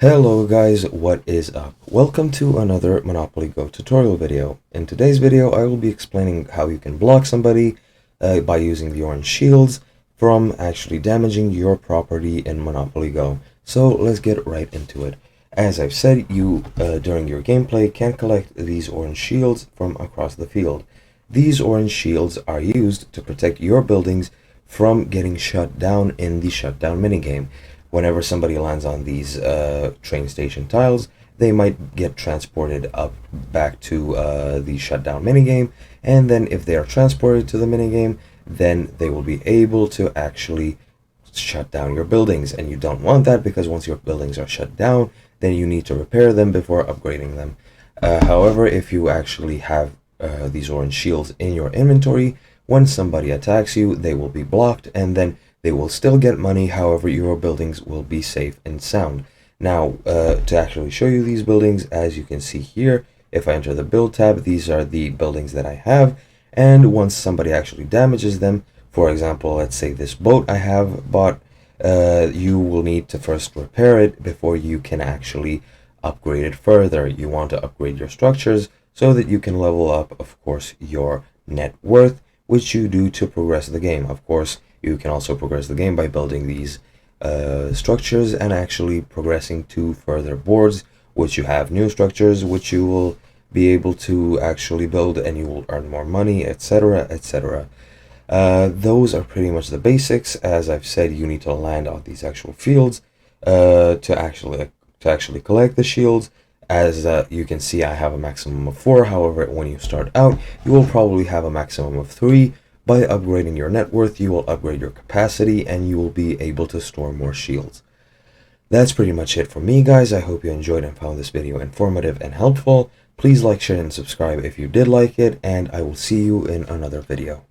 Hello guys, what is up? Welcome to another Monopoly Go tutorial video. In today's video, I will be explaining how you can block somebody by using the orange shields from actually damaging your property in Monopoly Go. So let's get right into it. As I've said, you during your gameplay can collect these orange shields from across the field. These orange shields are used to protect your buildings from getting shut down in the shutdown minigame. Whenever somebody lands on these train station tiles, they might get transported up back to the shutdown minigame, and then if they are transported to the minigame, then they will be able to actually shut down your buildings. And you don't want that, because once your buildings are shut down, then you need to repair them before upgrading them. However, if you actually have these orange shields in your inventory, when somebody attacks you, they will be blocked, and then they will still get money. However, your buildings will be safe and sound. Now, to actually show you these buildings, as you can see here, if I enter the build tab, these are the buildings that I have. And once somebody actually damages them, for example, let's say this boat I have bought, you will need to first repair it before you can actually upgrade it further. You want to upgrade your structures so that you can level up, of course, your net worth, which you do to progress the game. Of course, you can also progress the game by building these structures and actually progressing to further boards, which you have new structures, which you will be able to actually build, and you will earn more money, etc., etc. Those are pretty much the basics. As I've said, you need to land on these actual fields to actually collect the shields. As you can see, I have a maximum of 4. However, when you start out, you will probably have a maximum of 3. By upgrading your net worth, you will upgrade your capacity, and you will be able to store more shields. That's pretty much it for me, guys. I hope you enjoyed and found this video informative and helpful. Please like, share, and subscribe if you did like it, and I will see you in another video.